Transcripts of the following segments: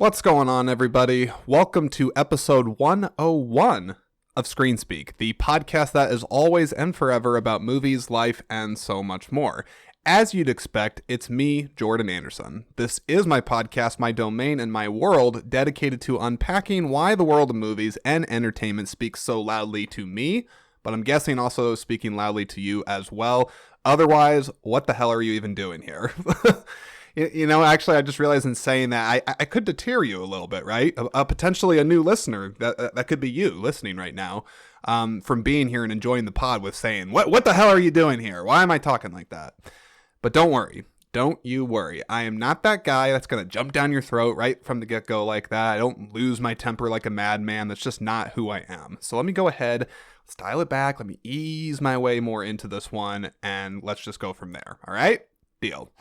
What's going on, everybody? Welcome to episode 101 of Screen Speak, the podcast that is always and forever about movies, life, and so much more. As you'd expect, it's me, Jordan Anderson. This is my podcast, my domain, and my world dedicated to unpacking why the world of movies and entertainment speaks so loudly to me, but I'm guessing also speaking loudly to you as well. Otherwise, what the hell are you even doing here? Actually, I just realized in saying that I could deter you a little bit, right? Potentially a new listener, that could be you listening right now, from being here and enjoying the pod with saying, what the hell are you doing here? Why am I talking like that? But don't worry. Don't you worry. I am not that guy that's going to jump down your throat right from the get-go like that. I don't lose my temper like a madman. That's just not who I am. So let me go ahead, let's dial it back. Let me ease my way more into this one, and let's just go from there. All right? Deal.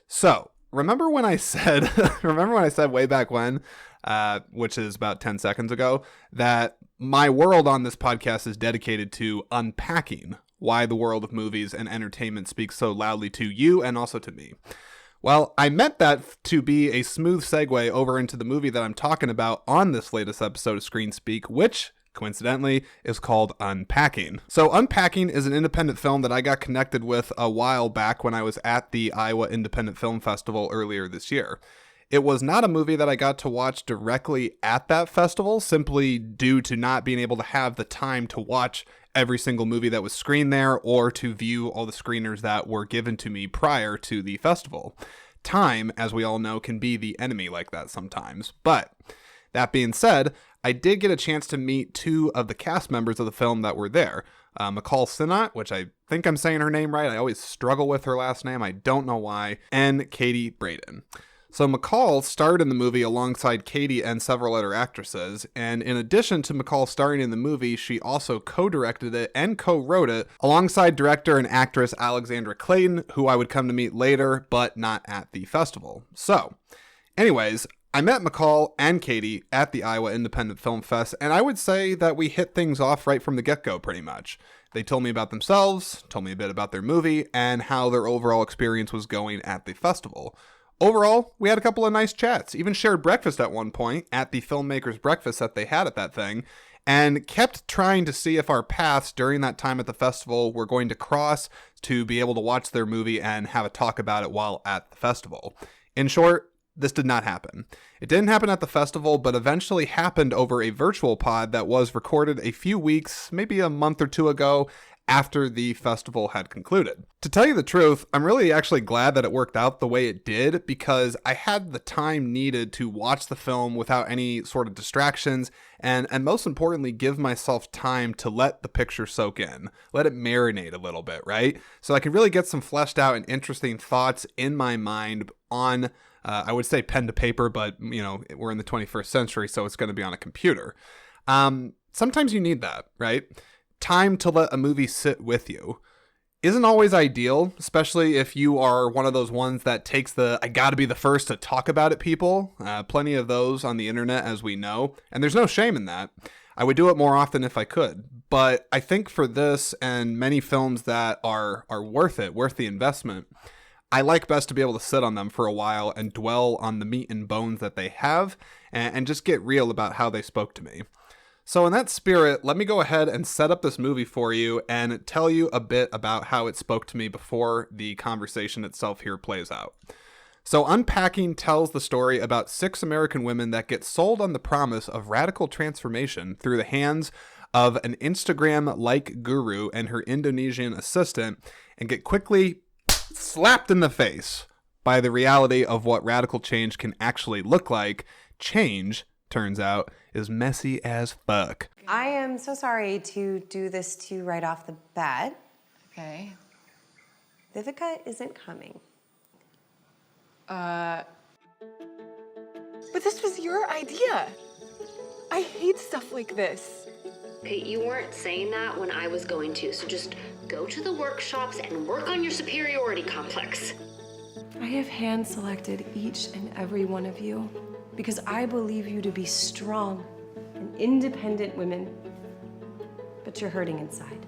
So, remember when I said way back when, which is about 10 seconds ago, that my world on this podcast is dedicated to unpacking why the world of movies and entertainment speaks so loudly to you and also to me. Well, I meant that to be a smooth segue over into the movie that I'm talking about on this latest episode of Screen Speak, which coincidentally is called Unpacking. So Unpacking is an independent film that I got connected with a while back when I was at the Iowa Independent Film Festival earlier this year. It was not a movie that I got to watch directly at that festival, simply due to not being able to have the time to watch every single movie that was screened there or to view all the screeners that were given to me prior to the festival. Time, as we all know, can be the enemy like that sometimes. But that being said, I did get a chance to meet two of the cast members of the film that were there. Michal, which I think I'm saying her name right. I always struggle with her last name. I don't know why. And Katie Braden. So Michal starred in the movie alongside Katie and several other actresses, and in addition to Michal starring in the movie, she also co-directed it and co-wrote it alongside director and actress Alexandra Clayton, who I would come to meet later, but not at the festival. So, anyways, I met Michal and Katie at the Iowa Independent Film Fest, and I would say that we hit things off right from the get-go pretty much. They told me about themselves, told me a bit about their movie, and how their overall experience was going at the festival. Overall, we had a couple of nice chats, even shared breakfast at one point at the filmmakers' breakfast that they had at that thing, and kept trying to see if our paths during that time at the festival were going to cross to be able to watch their movie and have a talk about it while at the festival. In short, this did not happen. It didn't happen at the festival, but eventually happened over a virtual pod that was recorded a few weeks, maybe a month or two ago, after the festival had concluded. To tell you the truth, I'm really actually glad that it worked out the way it did, because I had the time needed to watch the film without any sort of distractions, and most importantly, give myself time to let the picture soak in, let it marinate a little bit, right? So I can really get some fleshed out and interesting thoughts in my mind on, I would say pen to paper, but we're in the 21st century, so it's going to be on a computer. Sometimes you need that, right? Time to let a movie sit with you isn't always ideal, especially if you are one of those ones that takes the I gotta be the first to talk about it people. Plenty of those on the internet, as we know, and there's no shame in that. I would do it more often if I could, but I think for this and many films that are worth it, worth the investment, I like best to be able to sit on them for a while and dwell on the meat and bones that they have and just get real about how they spoke to me. So in that spirit, let me go ahead and set up this movie for you and tell you a bit about how it spoke to me before the conversation itself here plays out. So Unpacking tells the story about 6 American women that get sold on the promise of radical transformation through the hands of an Instagram-like guru and her Indonesian assistant, and get quickly slapped in the face by the reality of what radical change can actually look like. Change, turns out, is messy as fuck. I am so sorry to do this to you right off the bat. Okay. Vivica isn't coming. But this was your idea. I hate stuff like this. Okay, you weren't saying that when I was going to, so just go to the workshops and work on your superiority complex. I have hand-selected each and every one of you because I believe you to be strong and independent women. But you're hurting inside.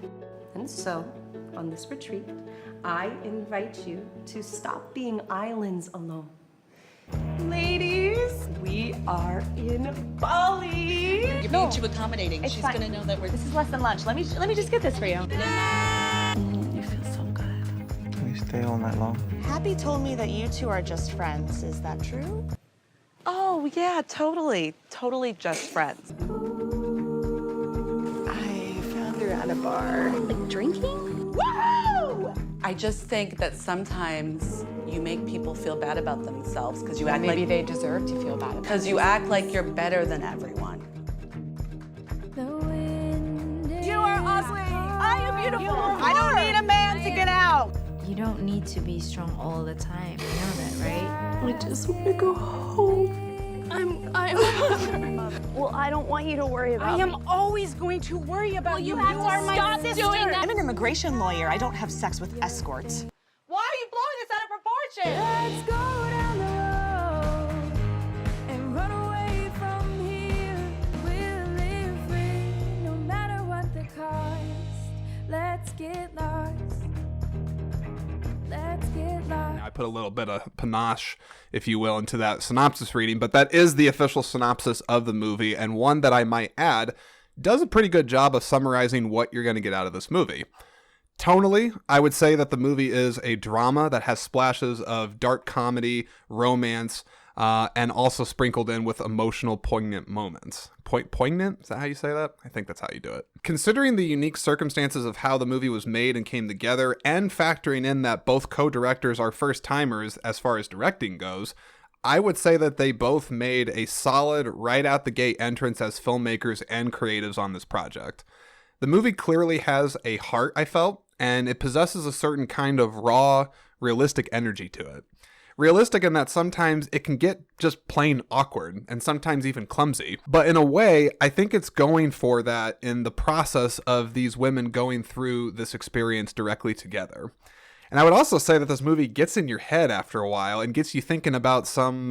And so, on this retreat, I invite you to stop being islands alone. Ladies! ladies, we are in Bali. You're being too accommodating. She's fine. gonna know that we're. This is less than lunch. Let me just get this for you. You feel so good. Can we stay all night long? Happy told me that you two are just friends. Is that true? Oh, yeah, totally. Totally just friends. I found her at a bar. Like drinking? Woo! I just think that sometimes you make people feel bad about themselves because you act Maybe like they deserve to feel bad about it. because you act like you're better than everyone. You are ugly. I am beautiful. I don't need a man to get out. You don't need to be strong all the time. You know that, right? I just want to go home. Well, I don't want you to worry about me. I am always going to worry about you. You are my sister. I'm an immigration lawyer. I don't have sex with escorts. Why are you blowing this out of proportion? Let's go down the road and run away from here. We'll live free no matter what the cost. Let's get lost. Let's get lost. I put a little bit of panache, if you will, into that synopsis reading, but that is the official synopsis of the movie, and one that I might add does a pretty good job of summarizing what you're going to get out of this movie. Tonally, I would say that the movie is a drama that has splashes of dark comedy, romance, and also sprinkled in with emotional, poignant moments. Poignant? Is that how you say that? I think that's how you do it. Considering the unique circumstances of how the movie was made and came together, and factoring in that both co-directors are first-timers as far as directing goes, I would say that they both made a solid, right-out-the-gate entrance as filmmakers and creatives on this project. The movie clearly has a heart, I felt, and it possesses a certain kind of raw, realistic energy to it. Realistic in that sometimes it can get just plain awkward and sometimes even clumsy. But in a way, I think it's going for that in the process of these women going through this experience directly together. And I would also say that this movie gets in your head after a while and gets you thinking about some,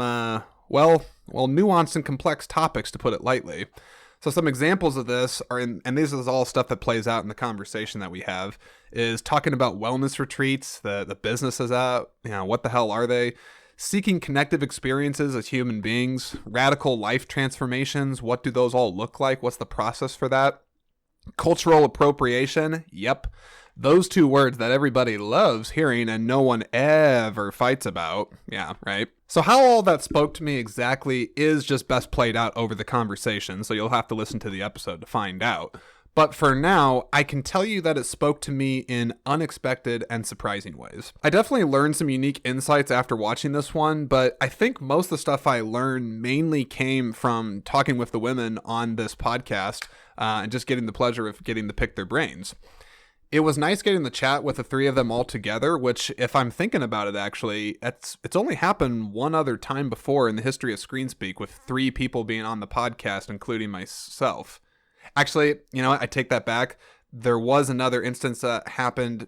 nuanced and complex topics, to put it lightly. So some examples of this are and this is all stuff that plays out in the conversation that we have, is talking about wellness retreats, the businesses out, what the hell are they? Seeking connective experiences as human beings, radical life transformations, what do those all look like? What's the process for that? Cultural appropriation, yep. Those two words that everybody loves hearing and no one ever fights about. Yeah, right. So how all that spoke to me exactly is just best played out over the conversation, so you'll have to listen to the episode to find out. But for now, I can tell you that it spoke to me in unexpected and surprising ways. I definitely learned some unique insights after watching this one, but I think most of the stuff I learned mainly came from talking with the women on this podcast and just getting the pleasure of getting to pick their brains. It was nice getting the chat with the three of them all together, which, if I'm thinking about it, actually, it's only happened one other time before in the history of ScreenSpeak, with three people being on the podcast, including myself. Actually, you know what? I take that back. There was another instance that happened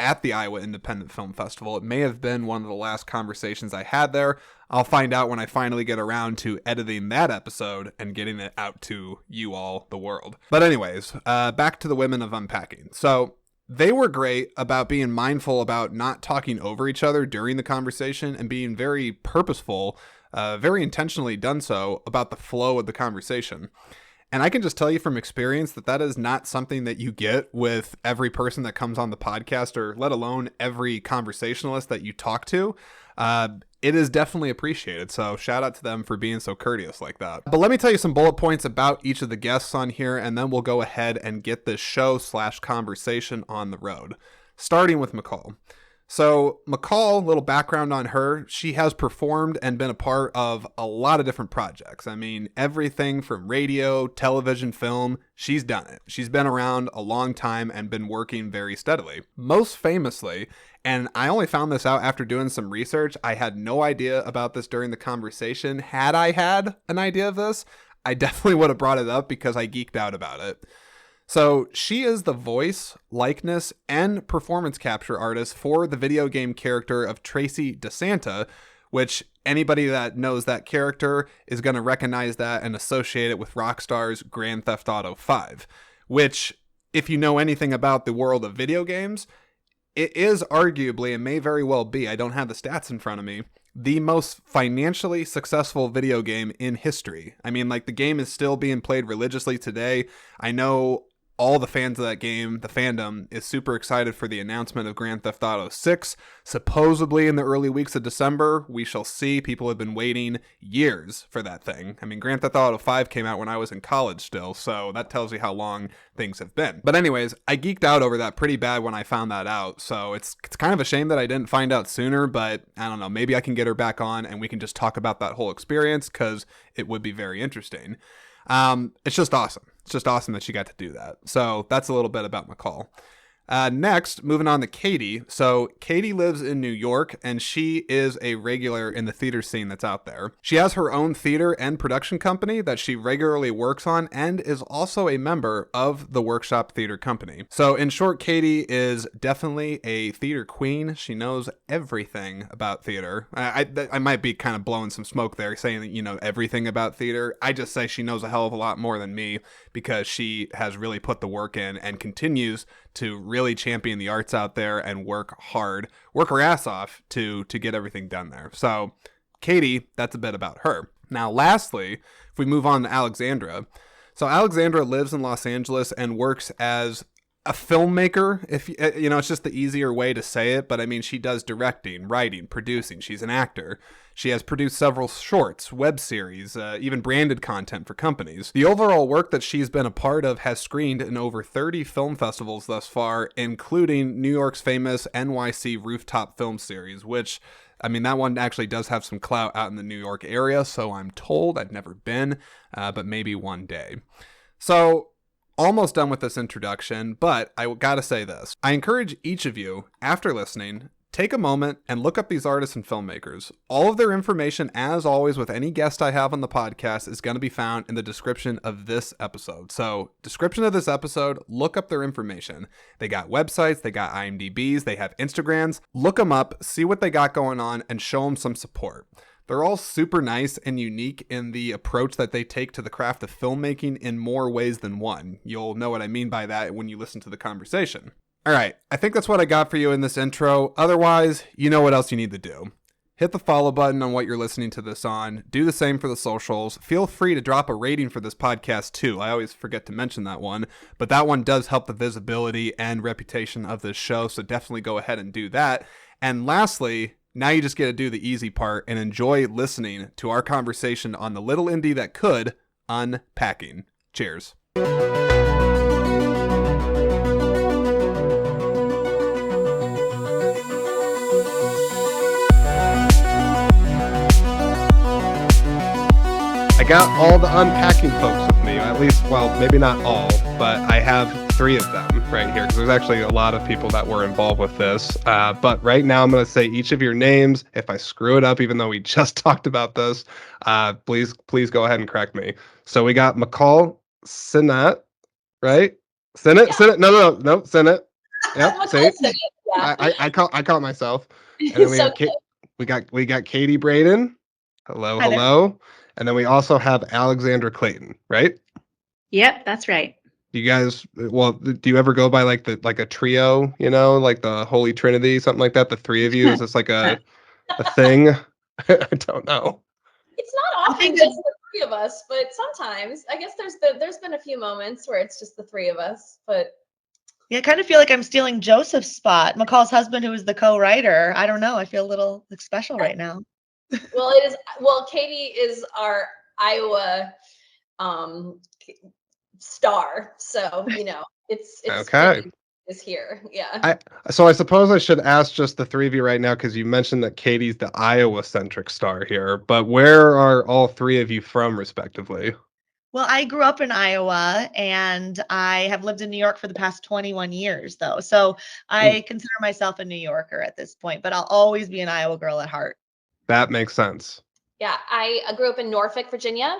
at the Iowa Independent Film Festival. It may have been one of the last conversations I had there. I'll find out when I finally get around to editing that episode and getting it out to you all, the world. But anyways, back to the women of Unpacking. So they were great about being mindful about not talking over each other during the conversation and being very purposeful, very intentionally done so, about the flow of the conversation. And I can just tell you from experience that that is not something that you get with every person that comes on the podcast, or let alone every conversationalist that you talk to. It is definitely appreciated. So shout out to them for being so courteous like that. But let me tell you some bullet points about each of the guests on here, and then we'll go ahead and get this show/conversation on the road. Starting with Michal. So Michal, little background on her, she has performed and been a part of a lot of different projects. I mean, everything from radio, television, film, she's done it. She's been around a long time and been working very steadily. Most famously, and I only found this out after doing some research, I had no idea about this during the conversation. Had I had an idea of this, I definitely would have brought it up because I geeked out about it. So she is the voice, likeness, and performance capture artist for the video game character of Tracy DeSanta, which anybody that knows that character is going to recognize that and associate it with Rockstar's Grand Theft Auto 5, which, if you know anything about the world of video games, it is arguably, and may very well be, I don't have the stats in front of me, the most financially successful video game in history. I mean, like, the game is still being played religiously today. I know all the fans of that game, the fandom, is super excited for the announcement of Grand Theft Auto 6. Supposedly in the early weeks of December, we shall see. People have been waiting years for that thing. I mean, Grand Theft Auto 5 came out when I was in college still, so that tells you how long things have been. But anyways, I geeked out over that pretty bad when I found that out, so it's kind of a shame that I didn't find out sooner, but I don't know, maybe I can get her back on and we can just talk about that whole experience, because it would be very interesting. It's just awesome. It's just awesome that she got to do that. So that's a little bit about Michal. Next, moving on to Katie. So Katie lives in New York, and she is a regular in the theater scene that's out there. She has her own theater and production company that she regularly works on, and is also a member of the Workshop Theater Company. So in short, Katie is definitely a theater queen. She knows everything about theater. I might be kind of blowing some smoke there, saying that, you know, everything about theater. I just say she knows a hell of a lot more than me, because she has really put the work in and continues to really champion the arts out there and work her ass off to get everything done there. So Katie, that's a bit about her. Now, lastly, if we move on to Alexandra. So Alexandra lives in Los Angeles and works as a filmmaker, if you know, it's just the easier way to say it, but I mean, she does directing, writing, producing. She's an actor. She has produced several shorts, web series, even branded content for companies. The overall work that she's been a part of has screened in over 30 film festivals thus far, including New York's famous NYC Rooftop Film Series, which, I mean, that one actually does have some clout out in the New York area, so I'm told. I've never been, but maybe one day. So, almost done with this introduction, but I gotta say this. I encourage each of you, after listening, take a moment and look up these artists and filmmakers. All of their information, as always with any guest I have on the podcast, is going to be found in the description of this episode. So, description of this episode, look up their information. They got websites, they got IMDb's, they have Instagrams. Look them up, see what they got going on, and show them some support. They're all super nice and unique in the approach that they take to the craft of filmmaking in more ways than one. You'll know what I mean by that when you listen to the conversation. All right, I think that's what I got for you in this intro. Otherwise, you know what else you need to do. Hit the follow button on what you're listening to this on. Do the same for the socials. Feel free to drop a rating for this podcast too. I always forget to mention that one, but that one does help the visibility and reputation of this show, so definitely go ahead and do that. And lastly, now you just get to do the easy part and enjoy listening to our conversation on the little indie that could, Unpacking. Cheers. I got all the Unpacking folks with me, at least, well, maybe not all, but I have 3 of them right here, because there's actually a lot of people that were involved with this. But right now I'm going to say each of your names. If I screw it up, even though we just talked about this, please go ahead and correct me. So we got Michal, Sinnot, right? Sinnot, yeah. Sinnot, no, Sinnot. Yep, see? Yeah. I caught myself. And then we got Katie Braden. Hello. And then we also have Alexandra Clayton, right? Yep, that's right. You guys, well, do you ever go by like a trio, you know, like the Holy Trinity, something like that? The 3 of you, is this like a thing? I don't know. It's not often just the 3 of us, but sometimes I guess there's been a few moments where it's just the 3 of us. But yeah, I kind of feel like I'm stealing Joseph's spot, Michal's husband, who is the co-writer. I don't know. I feel a little special right now. Well, Katie is our Iowa star, so you know it's okay. Is here, yeah. So I suppose I should ask just the 3 of you right now, because you mentioned that Katie's the Iowa-centric star here, but where are all 3 of you from, respectively? Well, I grew up in Iowa, and I have lived in New York for the past 21 years, though. So I consider myself a New Yorker at this point, but I'll always be an Iowa girl at heart. That makes sense. Yeah, I grew up in Norfolk, Virginia,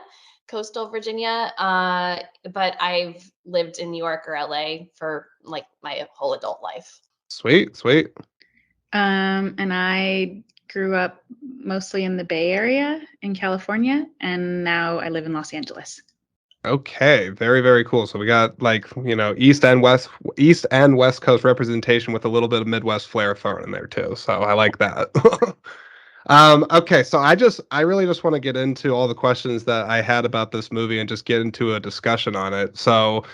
coastal Virginia, but I've lived in New York or LA for like my whole adult life. Sweet. And I grew up mostly in the Bay Area in California, and now I live in Los Angeles. Okay, very, very cool. So we got, like, you know, East and West Coast representation with a little bit of Midwest flair thrown in there too. So I like that. Okay, so I really just want to get into all the questions that I had about this movie and just get into a discussion on it. So,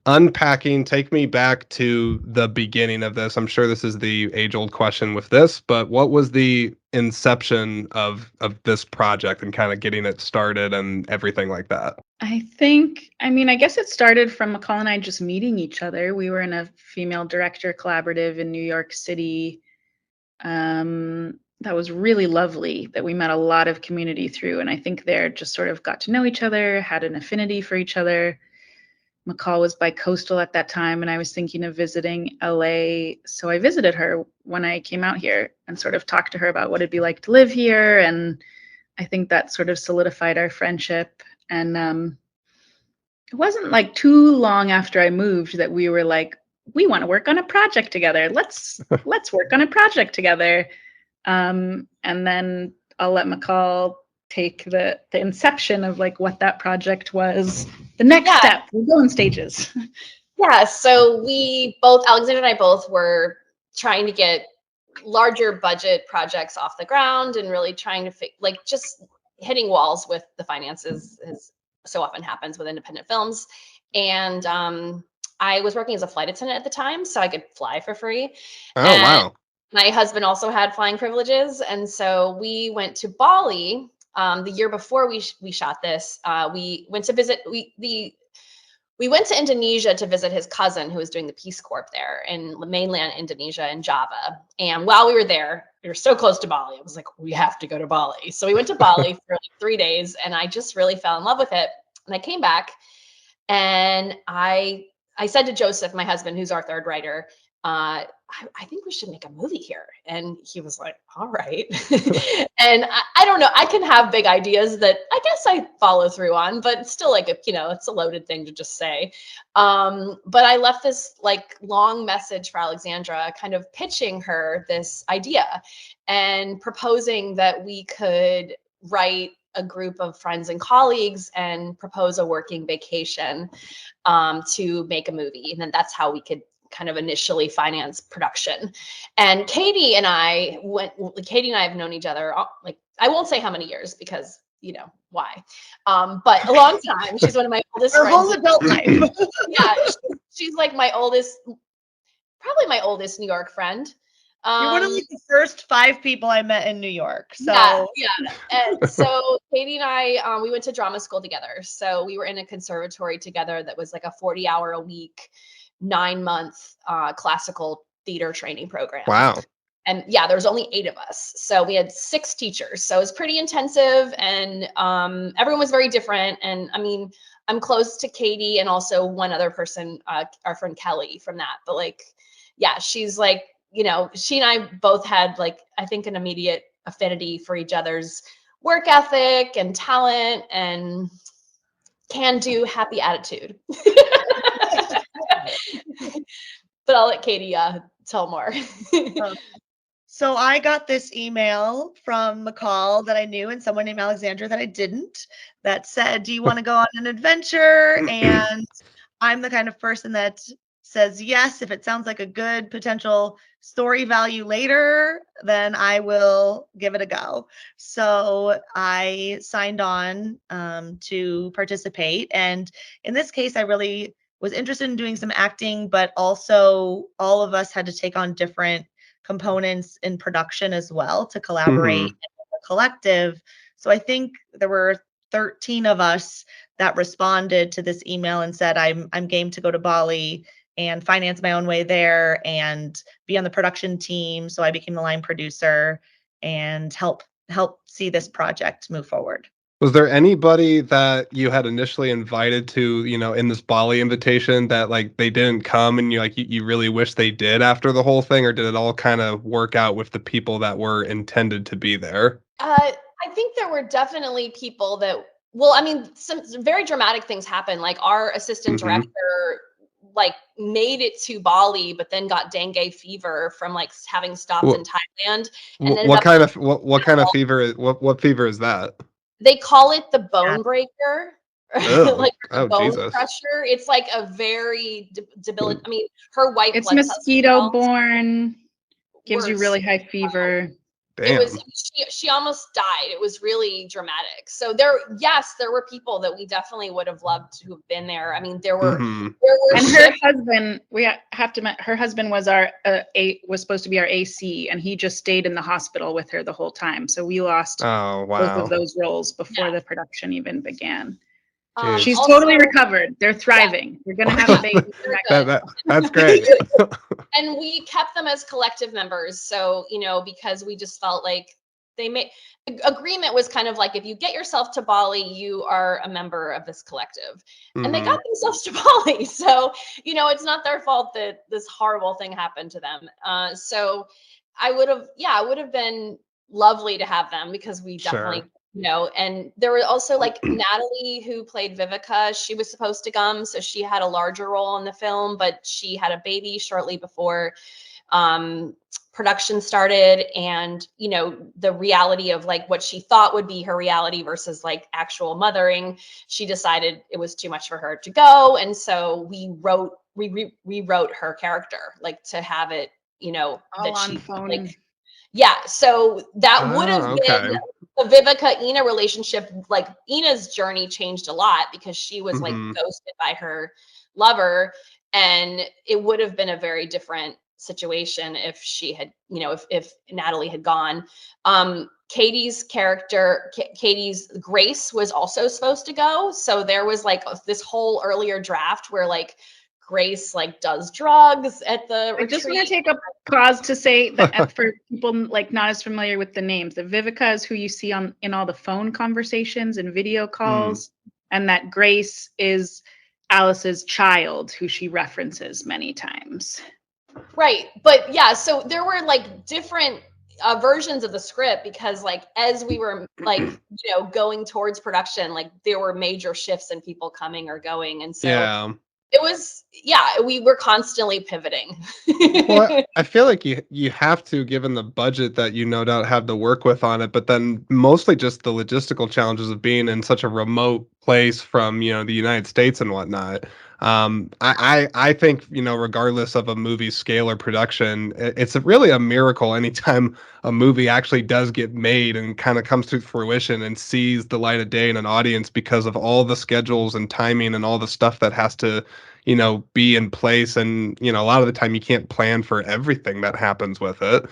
unpacking, take me back to the beginning of this. I'm sure this is the age-old question with this, but what was the inception of this project and kind of getting it started and everything like that? I guess it started from Michal and I just meeting each other. We were in a female director collaborative in New York City. That was really lovely that we met a lot of community through. And I think there just sort of got to know each other, had an affinity for each other. Michal was bi-coastal at that time, and I was thinking of visiting LA. So I visited her when I came out here and sort of talked to her about what it'd be like to live here. And I think that sort of solidified our friendship. And it wasn't like too long after I moved that we were like, we want to work on a project together. Let's work on a project together. And then I'll let Michal take the inception of like what that project was. The next step, we'll go in stages. Yeah, so we both, Alexandra and I both were trying to get larger budget projects off the ground and really trying to like just hitting walls with the finances, as so often happens with independent films. And I was working as a flight attendant at the time, so I could fly for free. Oh, and wow. My husband also had flying privileges, and so we went to Bali the year before we shot this. We went to visit we went to Indonesia to visit his cousin who was doing the Peace Corps there in mainland Indonesia in Java. And while we were there, we were so close to Bali. I was like, we have to go to Bali. So we went to Bali for like 3 days, and I just really fell in love with it. And I came back, and I said to Joseph, my husband, who's our third writer, I think we should make a movie here. And he was like, all right. And I don't know, I can have big ideas that I guess I follow through on, but it's still like, it's a loaded thing to just say. But I left this like long message for Alexandra, kind of pitching her this idea and proposing that we could write a group of friends and colleagues and propose a working vacation to make a movie. And then that's how we could kind of initially finance production. And Katie and I have known each other, like, I won't say how many years because, why? But a long time. She's one of my oldest Her friends. whole adult life. Yeah, she's like probably my oldest New York friend. You're one of like the first 5 people I met in New York. So yeah. And so Katie and I, we went to drama school together. So we were in a conservatory together that was like a 40-hour a week, 9-month classical theater training program. Wow. And yeah, there was only 8 of us. So we had 6 teachers. So it was pretty intensive, and everyone was very different. And I mean, I'm close to Katie and also one other person, our friend Kelly from that. But like, yeah, she's like, she and I both had like, I think an immediate affinity for each other's work ethic and talent and can-do happy attitude. But I'll let Katie tell more. So I got this email from Michal that I knew and someone named Alexandra that I didn't, that said, do you want to go on an adventure? And I'm the kind of person that says yes. If it sounds like a good potential story value later, then I will give it a go. So I signed on to participate. And in this case, I really was interested in doing some acting, but also all of us had to take on different components in production as well to collaborate in the collective. So I think there were 13 of us that responded to this email and said, I'm game to go to Bali and finance my own way there and be on the production team. So I became the line producer and help see this project move forward. Was there anybody that you had initially invited to, in this Bali invitation that like they didn't come and you really wish they did after the whole thing, or did it all kind of work out with the people that were intended to be there? I think there were definitely people that, well, I mean, some very dramatic things happened. Like our assistant director like made it to Bali, but then got dengue fever from like having stopped in Thailand. And what kind of fever? What fever is that? They call it the bone breaker, like the bone Jesus. crusher. It's like a very debilitating. I mean, her white It's blood cells mosquito borne, gives you really high fever. It was Damn. she almost died. It was really dramatic. So there were people that we definitely would have loved to have been there. I mean, there were Mhm. And her husband, we have to admit, her husband was was supposed to be our AC, and he just stayed in the hospital with her the whole time. So we lost Oh, both of wow. those roles before the production even began. Jeez. She's Also- totally recovered. They're thriving. We're gonna have a baby. That's great. And we kept them as collective members. So, because we just felt like they made agreement was kind of like, if you get yourself to Bali, you are a member of this collective. And they got themselves to Bali. So, it's not their fault that this horrible thing happened to them. So it would have been lovely to have them because we definitely, and there were also like Natalie who played Vivica. She was supposed to come, so she had a larger role in the film, but she had a baby shortly before production started, and the reality of like what she thought would be her reality versus like actual mothering, she decided it was too much for her to go, and so we rewrote her character like to have it All that on she phone. like so that would have been the Vivica Ina relationship. Like Ina's journey changed a lot because she was like ghosted by her lover, and it would have been a very different situation if she had, if Natalie had gone. Katie's character, Katie's Grace, was also supposed to go. So there was like this whole earlier draft where like Grace like does drugs at the retreat. I just want to take a pause to say that for people like not as familiar with the names, that Vivica is who you see in all the phone conversations and video calls, and that Grace is Alice's child, who she references many times. Right, but so there were like different versions of the script because like as we were like going towards production, like there were major shifts in people coming or going, and so it was we were constantly pivoting. Well, I feel like you have to, given the budget that you no doubt had to work with on it, but then mostly just the logistical challenges of being in such a remote place from the United States and whatnot. I think regardless of a movie's scale or production, it's really a miracle anytime a movie actually does get made and kind of comes to fruition and sees the light of day in an audience because of all the schedules and timing and all the stuff that has to be in place. And, a lot of the time you can't plan for everything that happens with it.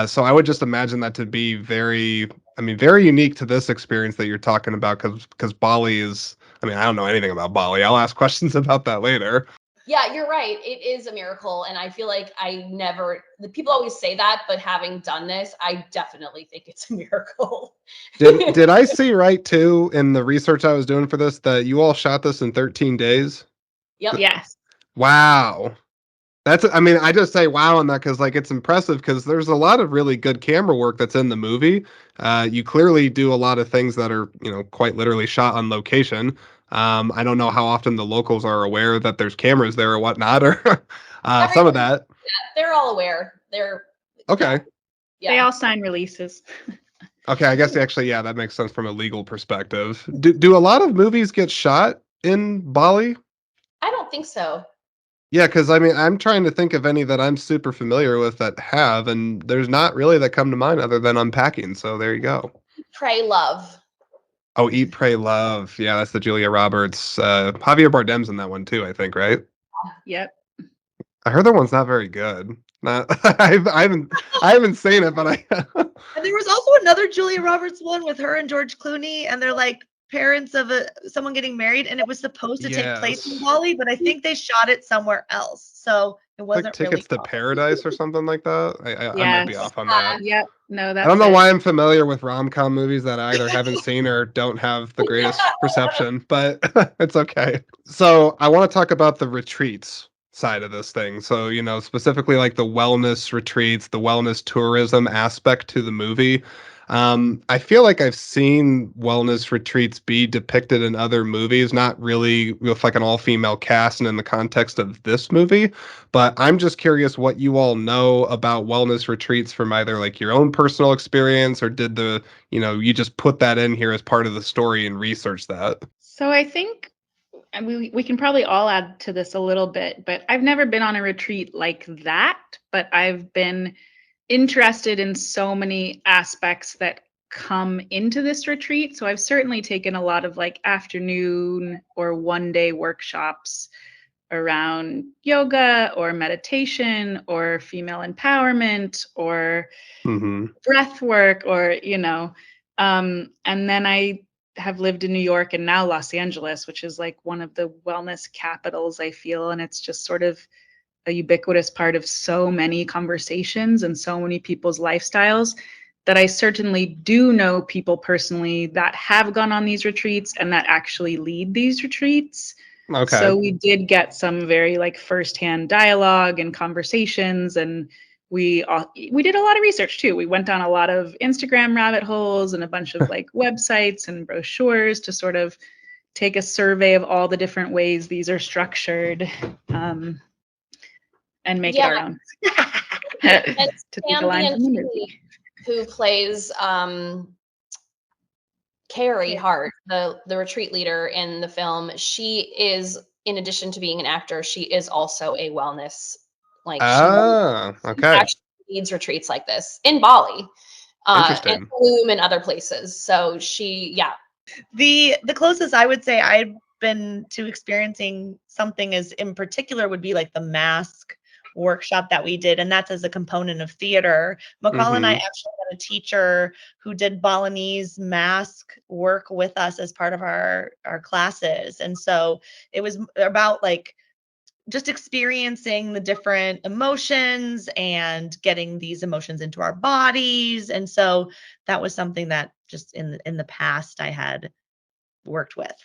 So I would just imagine that to be very unique to this experience that you're talking about, because Bali is, I don't know anything about Bali. I'll ask questions about that later. Yeah, you're right. It is a miracle. And I feel like the people always say that, but having done this, I definitely think it's a miracle. Did I see right too in the research I was doing for this that you all shot this in 13 days? Yep. Yes. Wow. I just say wow on that because like it's impressive because there's a lot of really good camera work that's in the movie. You clearly do a lot of things that are, quite literally shot on location. I don't know how often the locals are aware that there's cameras there or whatnot, or some of that. Yeah, they're all aware. They're okay. They all sign releases. Okay, I guess actually, that makes sense from a legal perspective. Do a lot of movies get shot in Bali? I don't think so. Yeah, because I'm trying to think of any that I'm super familiar with that have, and there's not really that come to mind other than Unpacking. So there you go. Pray, Love. Oh, Eat, Pray, Love. Yeah, that's the Julia Roberts. Javier Bardem's in that one too, I think, right? Yep. I heard that one's not very good. Not, I haven't seen it, but And there was also another Julia Roberts one with her and George Clooney, and they're like parents of someone getting married, and it was supposed to take place in Bali, but I think they shot it somewhere else, so it wasn't like Tickets to Paradise or something like that. I might be off on that. Yep. No, that's I don't know why I'm familiar with rom-com movies that I either haven't seen or don't have the greatest perception, but it's okay. So I want to talk about the retreats side of this thing. So, specifically like the wellness retreats, the wellness tourism aspect to the movie. I feel like I've seen wellness retreats be depicted in other movies, not really with like an all-female cast and in the context of this movie, but I'm just curious what you all know about wellness retreats from either like your own personal experience, or did you just put that in here as part of the story and research that? So I think we can probably all add to this a little bit, but I've never been on a retreat like that, but I've been interested in so many aspects that come into this retreat. So I've certainly taken a lot of like afternoon or one day workshops around yoga or meditation or female empowerment or breath work or, and then I have lived in New York and now Los Angeles, which is like one of the wellness capitals, I feel. And it's just sort of a ubiquitous part of so many conversations and so many people's lifestyles that I certainly do know people personally that have gone on these retreats and that actually lead these retreats. Okay. So we did get some very like firsthand dialogue and conversations, and we did a lot of research too. We went down a lot of Instagram rabbit holes and a bunch of like websites and brochures to sort of take a survey of all the different ways these are structured. And make it our own. And Sam Bianchi, who plays Carrie Hart, the retreat leader in the film, she is, in addition to being an actor, she is also a wellness, like she actually leads retreats like this in Bali, and Tulum and other places. So the closest I would say I've been to experiencing something as in particular would be like the mask workshop that we did, and that's as a component of theater. Michal and I actually had a teacher who did Balinese mask work with us as part of our classes, and so it was about like just experiencing the different emotions and getting these emotions into our bodies. And so that was something that just in the past I had worked with.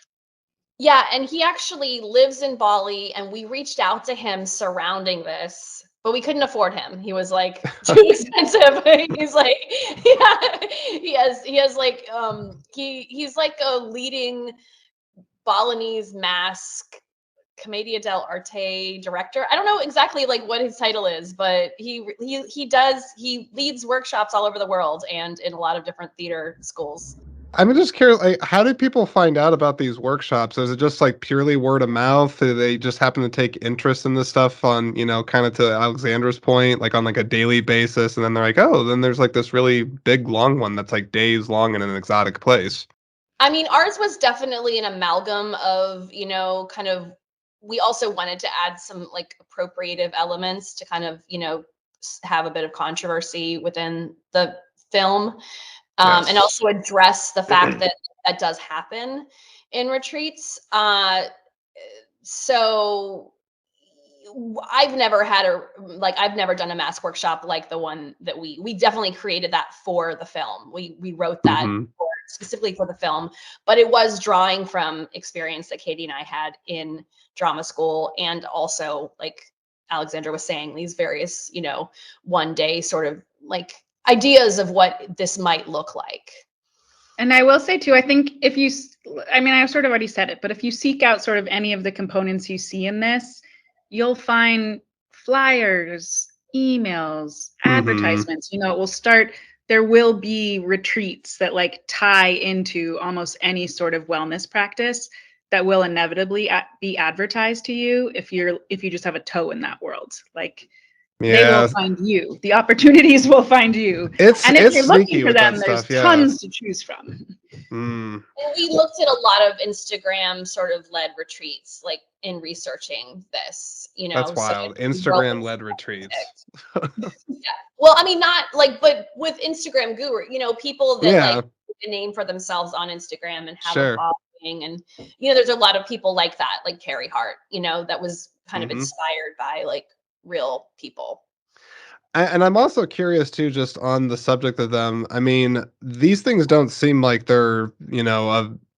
Yeah, and he actually lives in Bali, and we reached out to him surrounding this, but we couldn't afford him. He was like too expensive. He's like, yeah, he has like he's like a leading Balinese mask Commedia dell'arte director. I don't know exactly like what his title is, but he leads workshops all over the world and in a lot of different theater schools. I'm just curious, like, how did people find out about these workshops? Is it just like purely word of mouth? Do they just happen to take interest in this stuff on, kind of to Alexandra's point, like on like a daily basis? And then they're like, oh, then there's like this really big, long one that's like days long in an exotic place. I mean, ours was definitely an amalgam of, kind of, we also wanted to add some like appropriative elements to kind of, have a bit of controversy within the film. And also address the fact that that does happen in retreats. So I've never done a mask workshop like the one that we definitely created that for the film. We wrote that specifically for the film, but it was drawing from experience that Katie and I had in drama school, and also like Alexandra was saying, these various, one day sort of like ideas of what this might look like. And I will say too, I think I've sort of already said it, but if you seek out sort of any of the components you see in this, you'll find flyers, emails, advertisements, there will be retreats that like tie into almost any sort of wellness practice that will inevitably be advertised to you if you just have a toe in that world. Like, they will find you. The opportunities will find you. And if you're looking for them, there's tons to choose from. And we looked at a lot of Instagram sort of led retreats, like in researching this, That's wild. Instagram led retreats. Yeah. Well, I mean, not like, but with Instagram guru, people that like make a name for themselves on Instagram and have a following. And, there's a lot of people like that, like Carrie Hart, that was kind of inspired by like real people. And I'm also curious too, just on the subject of them. I mean, these things don't seem like they're, I don't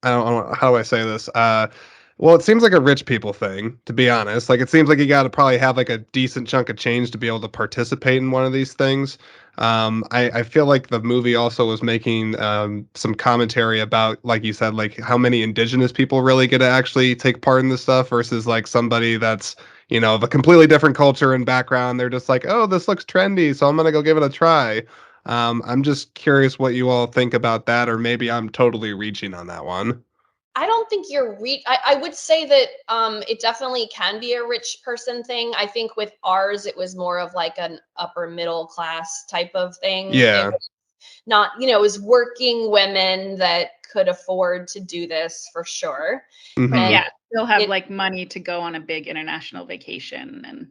know, how do I say this? Well, it seems like a rich people thing, to be honest. Like, it seems like you got to probably have like a decent chunk of change to be able to participate in one of these things. I feel like the movie also was making some commentary about, like you said, like how many indigenous people really get to actually take part in this stuff versus like somebody that's, of a completely different culture and background. They're just like, oh, this looks trendy, so I'm going to go give it a try. I'm just curious what you all think about that, or maybe I'm totally reaching on that one. I don't think I would say that it definitely can be a rich person thing. I think with ours, it was more of like an upper middle class type of thing. Yeah. It was not, it was working women that could afford to do this for sure. Mhm. And And yeah, still have like money to go on a big international vacation. And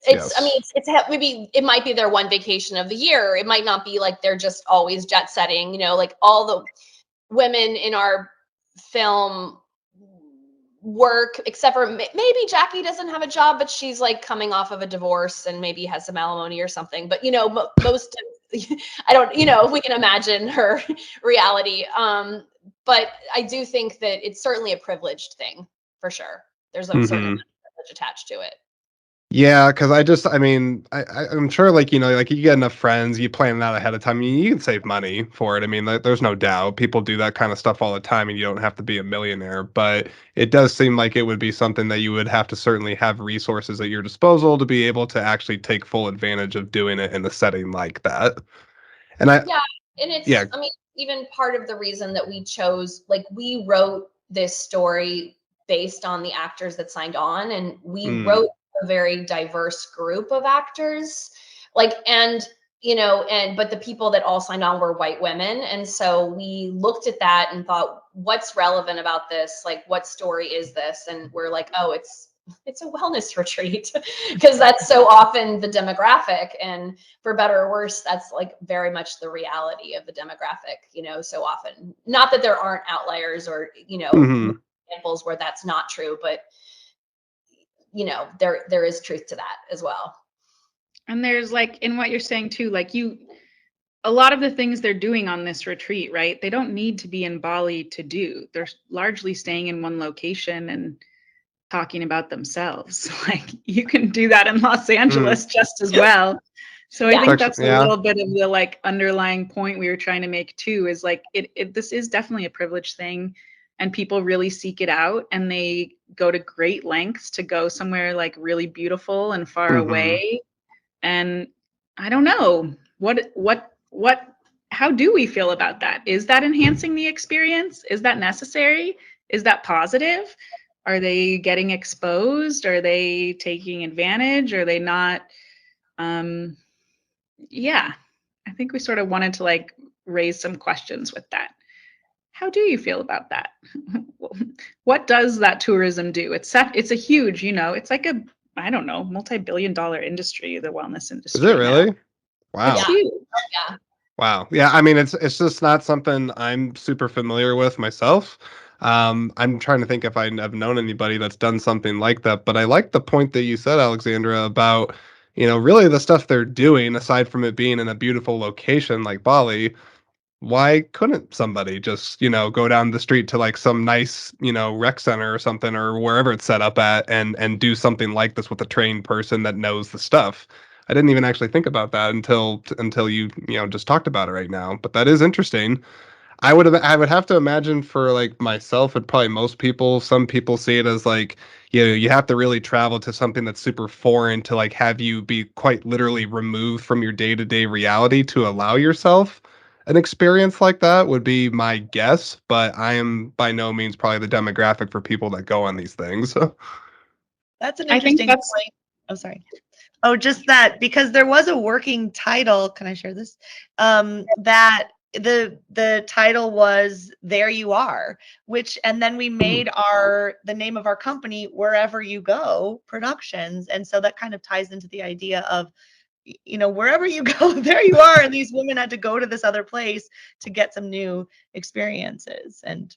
I mean, maybe it might be their one vacation of the year. It might not be like they're just always jet setting, like all the women in our film work, except for maybe Jackie doesn't have a job, but she's like coming off of a divorce and maybe has some alimony or something. But most I don't, if we can imagine her reality. But I do think that it's certainly a privileged thing for sure. There's a certain amount of privilege attached to it. Yeah, because I'm sure, like, like you get enough friends, you plan it out ahead of time, you can save money for it. I mean, there's no doubt people do that kind of stuff all the time, and you don't have to be a millionaire. But it does seem like it would be something that you would have to certainly have resources at your disposal to be able to actually take full advantage of doing it in a setting like that. And yeah, and it's I mean, even part of the reason that we chose, like, we wrote this story based on the actors that signed on, and we wrote a very diverse group of actors, like, and but the people that all signed on were white women, and so we looked at that and thought, what's relevant about this, like, what story is this? And we're like, oh, it's a wellness retreat, because that's so often the demographic, and for better or worse, that's like very much the reality of the demographic, so often. Not that there aren't outliers or examples where that's not true, but there is truth to that as well. And there's, like, in what you're saying too, like, a lot of the things they're doing on this retreat, right? They don't need to be in Bali to do. They're largely staying in one location and talking about themselves. Like, you can do that in Los Angeles just as well. So I think that's a little bit of the, like, underlying point we were trying to make too, is like, this is definitely a privileged thing, and people really seek it out, and they go to great lengths to go somewhere like really beautiful and far away. And I don't know, how do we feel about that? Is that enhancing the experience? Is that necessary? Is that positive? Are they getting exposed? Are they taking advantage? Are they not? Yeah, I think we sort of wanted to, like, raise some questions with that. How do you feel about that? What does that tourism do? It's a huge, it's like a, I don't know, multi-billion-dollar industry, the wellness industry. Is it really? Now. Wow. It's huge. Yeah. Wow. Yeah, I mean, it's just not something I'm super familiar with myself. I'm trying to think if I've known anybody that's done something like that, but I like the point that you said, Alexandra, about, really the stuff they're doing, aside from it being in a beautiful location like Bali. Why couldn't somebody just, go down the street to, like, some nice, rec center or something, or wherever it's set up at, and do something like this with a trained person that knows the stuff? I didn't even actually think about that until you, just talked about it right now. But that is interesting. I would have to imagine for, like, myself and probably most people, some people see it as like, you have to really travel to something that's super foreign to, like, have you be quite literally removed from your day-to-day reality to allow yourself an experience like that, would be my guess. But I am by no means probably the demographic for people that go on these things. That's an interesting point. Oh, sorry. Oh, just that, because there was a working title. Can I share this? That the title was There You Are, and then we made the name of our company Wherever You Go Productions. And so that kind of ties into the idea of, wherever you go, there you are. And these women had to go to this other place to get some new experiences. And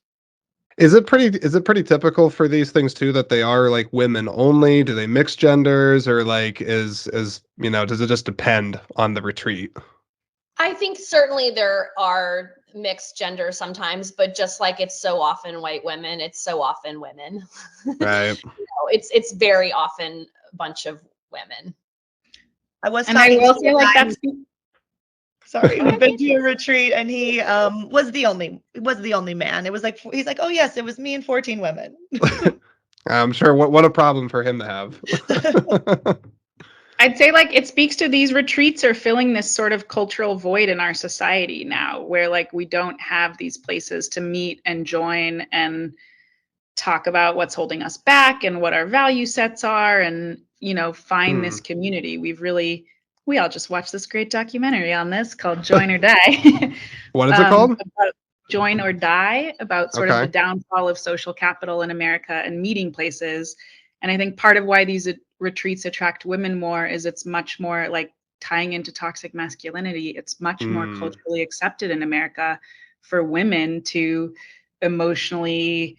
Is it pretty typical for these things too, that they are, like, women only? Do they mix genders, or, like, does it just depend on the retreat? I think certainly there are mixed genders sometimes, but just like it's so often white women, it's so often women. Right. It's very often a bunch of women. I will say, like, that's. Sorry, we've been to a retreat, and he was the only man. It was like, he's like, oh yes, it was me and 14 women. I'm sure. What a problem for him to have. I'd say, like, it speaks to these retreats are filling this sort of cultural void in our society now, where, like, we don't have these places to meet and join and talk about what's holding us back and what our value sets are, and find this community. We all just watched this great documentary on this called Join or Die. What is it called? About Join or Die, about sort of the downfall of social capital in America and meeting places. And I think part of why these retreats attract women more is it's much more like tying into toxic masculinity. It's much more culturally accepted in America for women to emotionally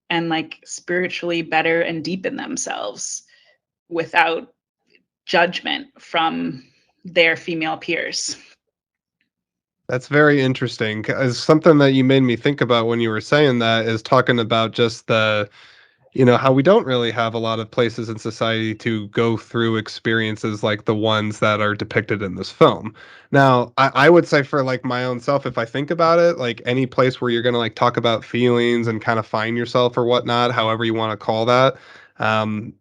and like spiritually better and deepen themselves without judgment from their female peers. That's very interesting. 'Cause something that you made me think about when you were saying that is talking about just how we don't really have a lot of places in society to go through experiences like the ones that are depicted in this film. Now, I would say for like my own self, if I think about it, like any place where you're gonna like talk about feelings and kind of find yourself or whatnot, however you want to call that,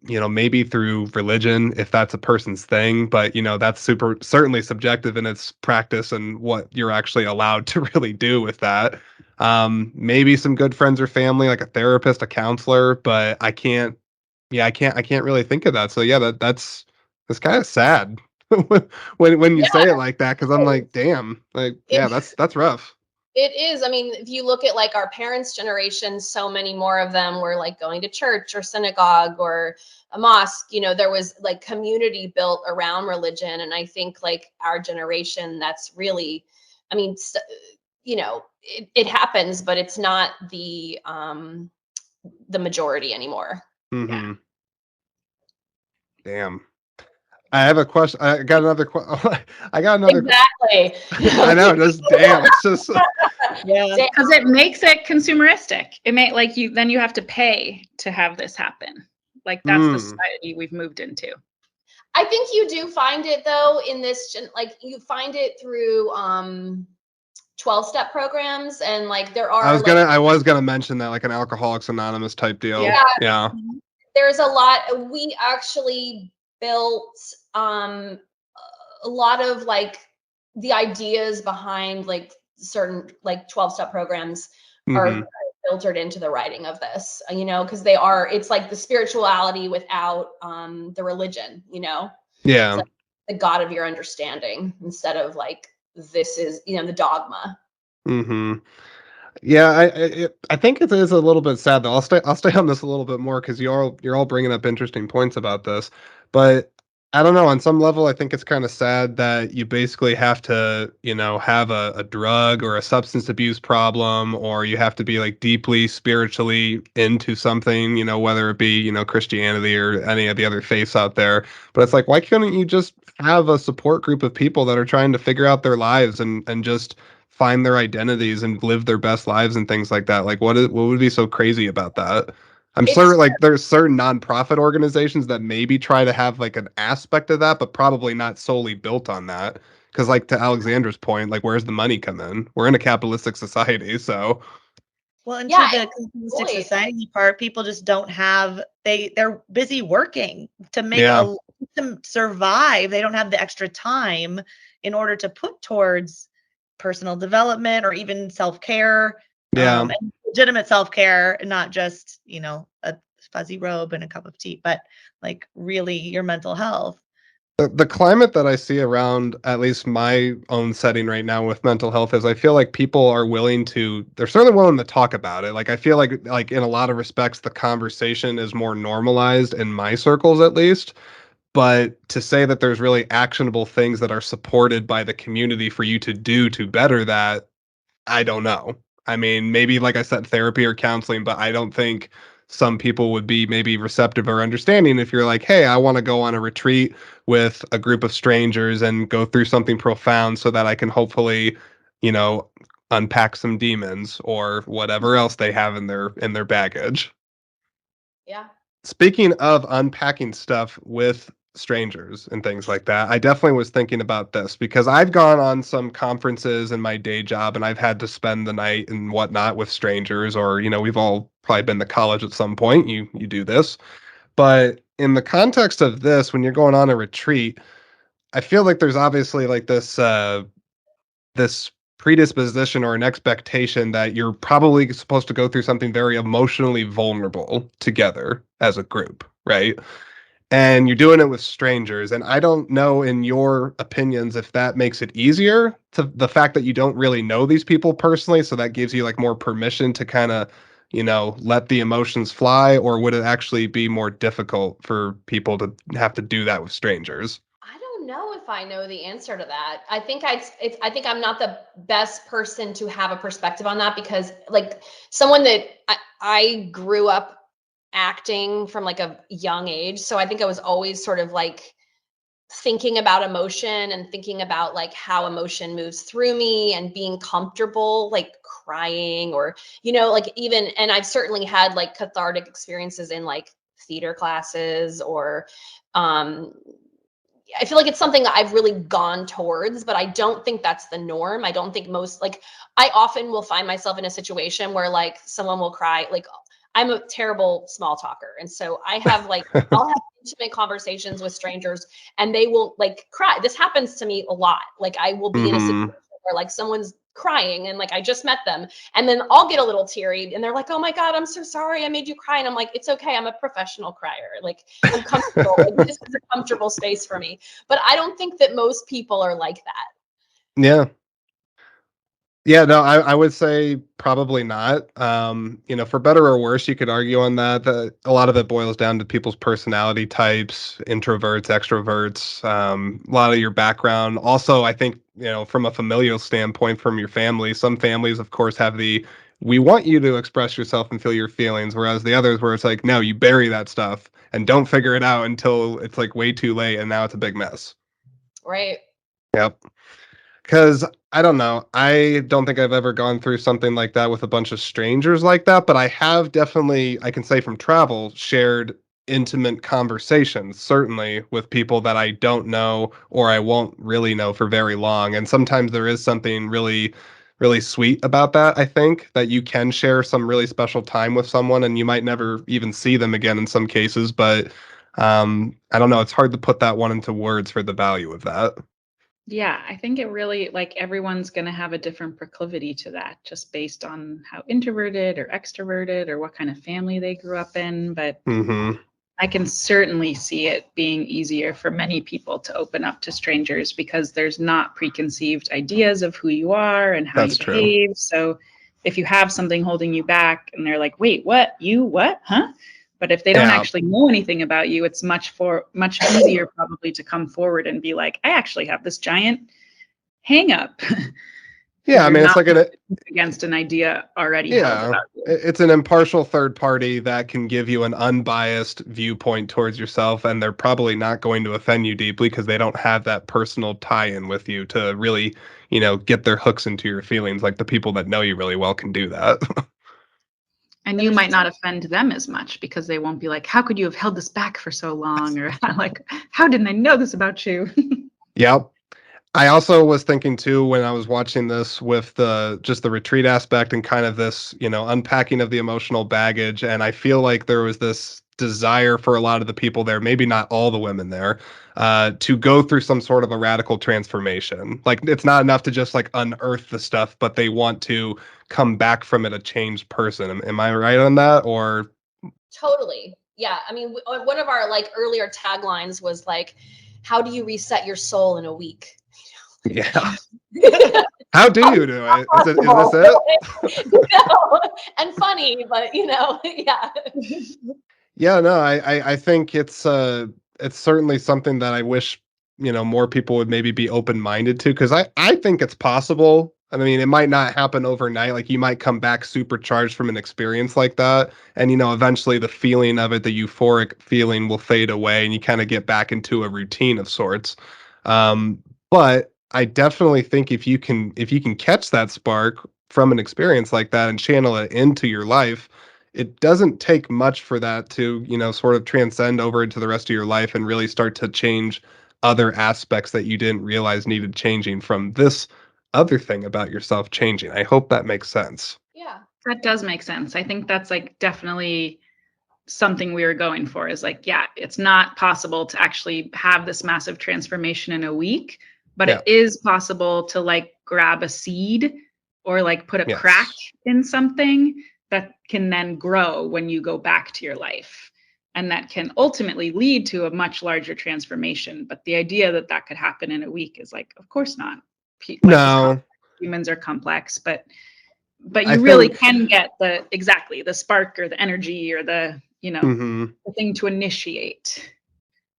maybe through religion, if that's a person's thing, but that's super certainly subjective in its practice and what you're actually allowed to really do with that. Maybe some good friends or family, like a therapist, a counselor, but I can't really think of that. So yeah, that's kind of sad when you say it like that, because I'm like, damn, like yeah, that's rough. It is. I mean, if you look at like our parents' generation, so many more of them were like going to church or synagogue or a mosque. There was like community built around religion. And I think like our generation, that's really, I mean, it happens, but it's not the majority anymore. Mm-hmm. Damn. I have a question. I got another Exactly. I know, just damn. It's just because it makes it consumeristic. It may like then you have to pay to have this happen. Like that's the society we've moved into. I think you do find it though in this, like you find it through 12-step programs, and like there are I was gonna mention that, like an Alcoholics Anonymous type deal. Yeah. There's a lot. We actually built a lot of like the ideas behind like certain like 12-step programs are filtered into the writing of this, because it's like the spirituality without the religion, Yeah. It's like the God of your understanding instead of like this is, the dogma. Yeah, I think it is a little bit sad though. I'll stay on this a little bit more because you're all bringing up interesting points about this, but I don't know. On some level, I think it's kind of sad that you basically have to, have a drug or a substance abuse problem, or you have to be like deeply spiritually into something, whether it be, Christianity or any of the other faiths out there. But it's like, why couldn't you just have a support group of people that are trying to figure out their lives and just find their identities and live their best lives and things like that? Like, what would be so crazy about that? I'm sure like there's certain nonprofit organizations that maybe try to have like an aspect of that, but probably not solely built on that. Because like to Alexandra's point, like where's the money come in? We're in a capitalistic society, so. Well, and to the capitalistic society part, people just don't have they're busy working to make to survive. They don't have the extra time in order to put towards personal development or even self-care. And legitimate self-care, and not just, a fuzzy robe and a cup of tea, but like really your mental health. The climate that I see around at least my own setting right now with mental health is I feel like people are they're certainly willing to talk about it. Like I feel like in a lot of respects the conversation is more normalized in my circles at least. But to say that there's really actionable things that are supported by the community for you to do to better that, I don't know. I mean, maybe like I said, therapy or counseling, but I don't think some people would be maybe receptive or understanding if you're like, hey, I want to go on a retreat with a group of strangers and go through something profound so that I can hopefully, you know, unpack some demons or whatever else they have in their baggage. Yeah. Speaking of unpacking stuff with strangers and things like that, I definitely was thinking about this because I've gone on some conferences in my day job and I've had to spend the night and whatnot with strangers, or, we've all probably been to college at some point. You do this. But in the context of this, when you're going on a retreat, I feel like there's obviously like this predisposition or an expectation that you're probably supposed to go through something very emotionally vulnerable together as a group, right? And you're doing it with strangers. And I don't know, in your opinions, if that makes it easier, to the fact that you don't really know these people personally, so that gives you like more permission to kind of, let the emotions fly, or would it actually be more difficult for people to have to do that with strangers? I don't know if I know the answer to that. I think I'm not the best person to have a perspective on that, because like someone that I grew up acting from like a young age. So I think I was always sort of like thinking about emotion and thinking about like how emotion moves through me and being comfortable, like crying or, like even, and I've certainly had like cathartic experiences in like theater classes or, I feel like it's something that I've really gone towards, but I don't think that's the norm. I don't think I often will find myself in a situation where like someone will cry. Like I'm a terrible small talker. And so I'll have intimate conversations with strangers and they will like cry. This happens to me a lot. Like I will be in a situation where like someone's crying and like I just met them and then I'll get a little teary and they're like, "Oh my God, I'm so sorry I made you cry." And I'm like, "It's okay. I'm a professional crier. Like I'm comfortable. Like, this is a comfortable space for me." But I don't think that most people are like that. Yeah. Yeah, no, I would say probably not. For better or worse, you could argue on that. That a lot of it boils down to people's personality types, introverts, extroverts, a lot of your background. Also, I think, from a familial standpoint, from your family, some families, of course, have we want you to express yourself and feel your feelings, whereas the others where it's like, no, you bury that stuff and don't figure it out until it's like way too late and now it's a big mess. Right. Yep. Because I don't know. I don't think I've ever gone through something like that with a bunch of strangers like that, but I have definitely, I can say from travel, shared intimate conversations, certainly with people that I don't know or I won't really know for very long. And sometimes there is something really, really sweet about that, I think, that you can share some really special time with someone and you might never even see them again in some cases. But I don't know. It's hard to put that one into words for the value of that. Yeah, I think it really, like, everyone's going to have a different proclivity to that just based on how introverted or extroverted or what kind of family they grew up in. But I can certainly see it being easier for many people to open up to strangers because there's not preconceived ideas of who you are and how That's you true. behave. So if you have something holding you back and they're like, "Wait, what? You what? Huh?" But if they don't actually know anything about you, it's much easier probably to come forward and be like, "I actually have this giant hang up." Yeah, I mean, it's like against an idea already held about you. It's an impartial third party that can give you an unbiased viewpoint towards yourself, and they're probably not going to offend you deeply because they don't have that personal tie-in with you to really, get their hooks into your feelings like the people that know you really well can do that. And you might not offend them as much because they won't be like, "How could you have held this back for so long?" Or like, "How didn't I know this about you?" Yep. I also was thinking too when I was watching this with just the retreat aspect and kind of this, unpacking of the emotional baggage. And I feel like there was this desire for a lot of the people there, maybe not all the women there, to go through some sort of a radical transformation. Like it's not enough to just like unearth the stuff, but they want to come back from it a changed person. Am I right on that? Or Totally. Yeah. I mean, one of our like earlier taglines was like, "How do you reset your soul in a week?" Yeah. How do you do it? Is this it? And funny, but yeah. Yeah, no, I think it's certainly something that I wish, more people would maybe be open-minded to because I think it's possible. I mean, it might not happen overnight. Like you might come back supercharged from an experience like that. And, eventually the feeling of it, the euphoric feeling will fade away and you kind of get back into a routine of sorts. But I definitely think if you can catch that spark from an experience like that and channel it into your life, it doesn't take much for that to, sort of transcend over into the rest of your life and really start to change other aspects that you didn't realize needed changing from this other thing about yourself changing. I hope that makes sense. Yeah. That does make sense. I think that's like definitely something we were going for is like, yeah, it's not possible to actually have this massive transformation in a week, but it is possible to like grab a seed or like put a Yes. crack in something that can then grow when you go back to your life. And that can ultimately lead to a much larger transformation. But the idea that that could happen in a week is like, of course not. No. Humans are complex, but I you really think- can get the spark or the energy or the, you know, Mhm. the thing to initiate.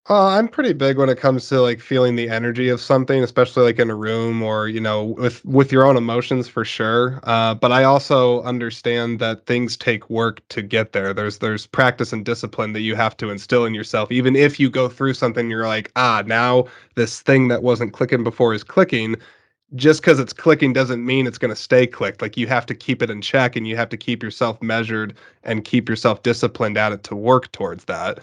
I'm pretty big when it comes to like feeling the energy of something, especially like in a room or, you know, with your own emotions for sure. But I also understand that things take work to get there. There's practice and discipline that you have to instill in yourself. Even if you go through something, you're like, now this thing that wasn't clicking before is clicking. Just because it's clicking doesn't mean it's going to stay clicked. Like you have to keep it in check and you have to keep yourself measured and keep yourself disciplined at it to work towards that.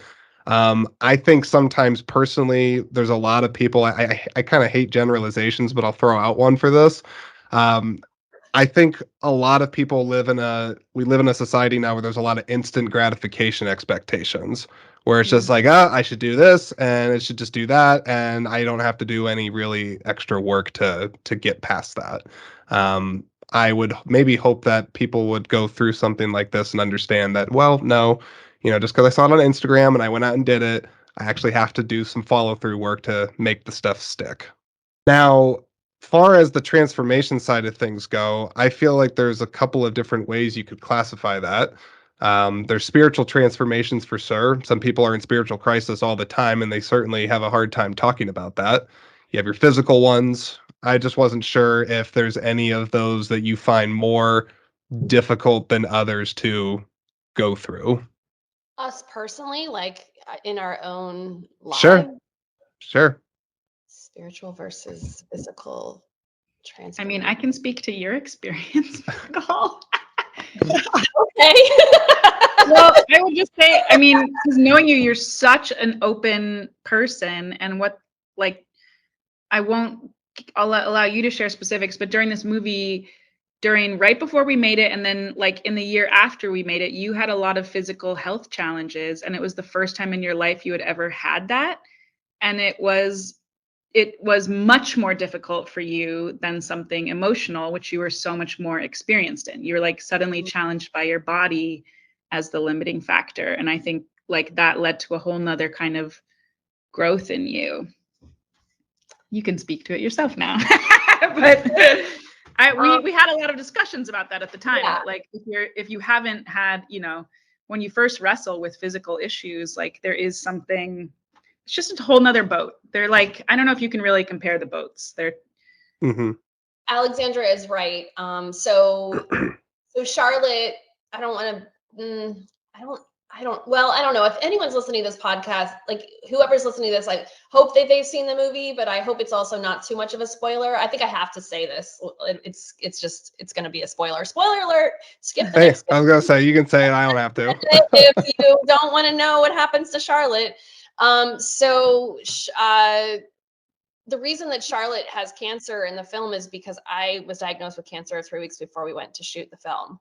I think sometimes personally, there's a lot of people. I kind of hate generalizations, but I'll throw out one for this. Um, I think a lot of people we live in a society now where there's a lot of instant gratification expectations, where it's just like, I should do this and it should just do that, and I don't have to do any really extra work to get past that. I would maybe hope that people would go through something like this and understand that, well, no, just because I saw it on Instagram and I went out and did it, I actually have to do some follow through work to make the stuff stick. Now, far as the transformation side of things go, I feel like there's a couple of different ways you could classify that. There's spiritual transformations for sure. Some people are in spiritual crisis all the time, and they certainly have a hard time talking about that. You have your physical ones. I just wasn't sure if there's any of those that you find more difficult than others to go through. Us personally, like in our own lives, Sure. spiritual versus physical I mean, I can speak to your experience, Michal. Okay. Well, I would just say, I mean, because knowing you, you're such an open person, and I won't allow you to share specifics, but during this movie, right before we made it, and then like in the year after we made it, you had a lot of physical health challenges, and it was the first time in your life you had ever had that, and it was much more difficult for you than something emotional, which you were so much more experienced in. You were like suddenly challenged by your body as the limiting factor. And I think like that led to a whole nother kind of growth in you. You can speak to it yourself now. But we had a lot of discussions about that at the time. Yeah. Like if you haven't had, when you first wrestle with physical issues, like there is something, it's just a whole nother boat. They're like, I don't know if you can really compare the boats. They're Alexandra is right. So Charlotte, I don't want to, I don't know if anyone's listening to this podcast, like whoever's listening to this, I hope that they've seen the movie, but I hope it's also not too much of a spoiler. I think I have to say this. It's going to be a spoiler. Spoiler alert. Skip the next. I was going to say, you can say it. I don't have to. If you don't want to know what happens to Charlotte. The reason that Charlotte has cancer in the film is because I was diagnosed with cancer 3 weeks before we went to shoot the film.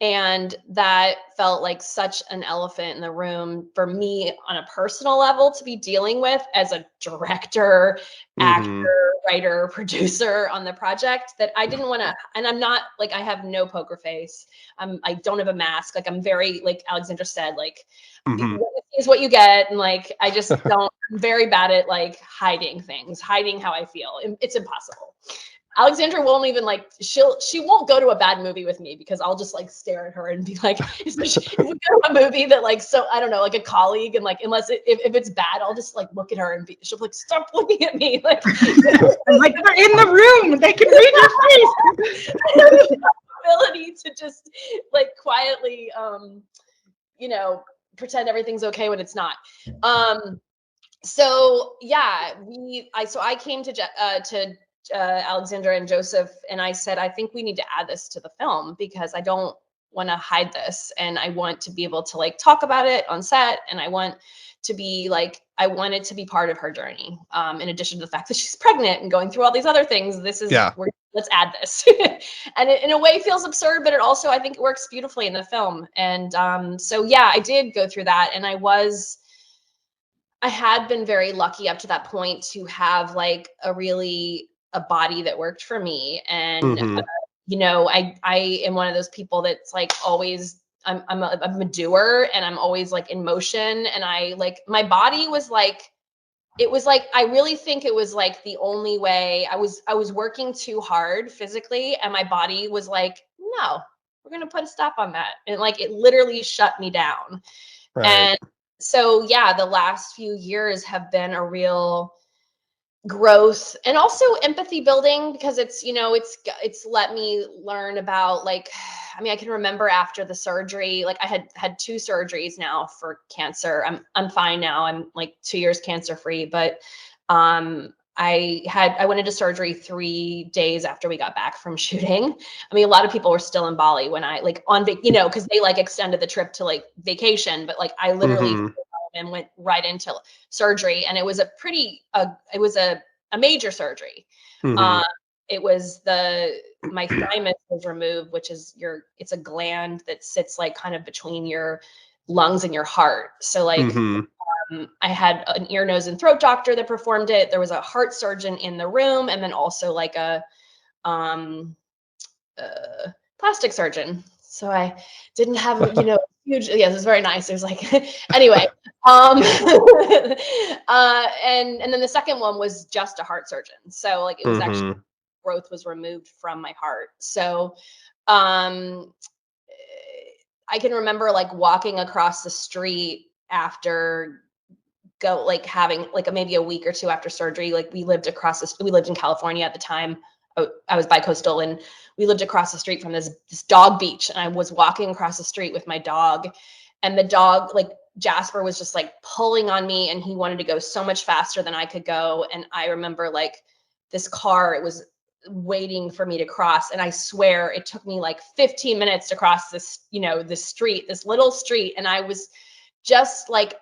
And that felt like such an elephant in the room for me on a personal level to be dealing with as a director, actor, writer, producer on the project, that I didn't want to, and I'm not like, I have no poker face. I don't have a mask. Like I'm very, like Alexandra said, like is what you get. And like, I just don't, I'm very bad at like hiding things, hiding how I feel. It's impossible. Alexandra won't even like, she won't go to a bad movie with me because I'll just like stare at her and be like, if we go to a movie that like, so I don't know, like a colleague, and like, unless if it's bad, I'll just like look at her and she'll be like, stop looking at me. Like, I'm like, they're in the room. They can read your face. Ability to just like quietly, pretend everything's okay when it's not. So yeah, I came to Alexandra and Joseph, and I said, I think we need to add this to the film because I don't want to hide this, and I want to be able to like talk about it on set, and I want to be like, I want it to be part of her journey. In addition to the fact that she's pregnant and going through all these other things, let's add this. And it in a way feels absurd, but it also, I think it works beautifully in the film. And so yeah, I did go through that, and I had been very lucky up to that point to have like a really a body that worked for me. And Mhm. you know, I am one of those people that's like always I'm a doer, and I'm always like in motion, and I like my body was like, it was like, I really think it was like the only way. I was working too hard physically, and my body was like, no, we're gonna put a stop on that. And like it literally shut me down. Right. And so yeah, the last few years have been a real growth and also empathy building, because it's, you know, it's let me learn about like, I mean, I can remember after the surgery, like I had two surgeries now for cancer. I'm fine now. I'm like 2 years cancer free, but I went into surgery 3 days after we got back from shooting. I mean, a lot of people were still in Bali when I like you know, because they like extended the trip to like vacation, but like I literally Mhm. and went right into surgery, and it was it was a major surgery. Mhm. Uh, it was my thymus was removed, which is it's a gland that sits like kind of between your lungs and your heart. So like Mhm. I had an ear, nose, and throat doctor that performed it. There was a heart surgeon in the room, and then also like um, plastic surgeon. So I didn't have, you know, huge. Yes, it was very nice. It was like anyway. And then the second one was just a heart surgeon. So like it was actually Mhm. growth was removed from my heart. So um I can remember like walking across the street after like having like maybe a week or two after surgery. Like we lived in California at the time. I was bi-coastal, and we lived across the street from this dog beach, and I was walking across the street with my dog, and the dog, like Jasper, was just like pulling on me, and he wanted to go so much faster than I could go. And I remember like this car, it was waiting for me to cross, and I swear it took me like 15 minutes to cross this, you know, this little street. And I was just like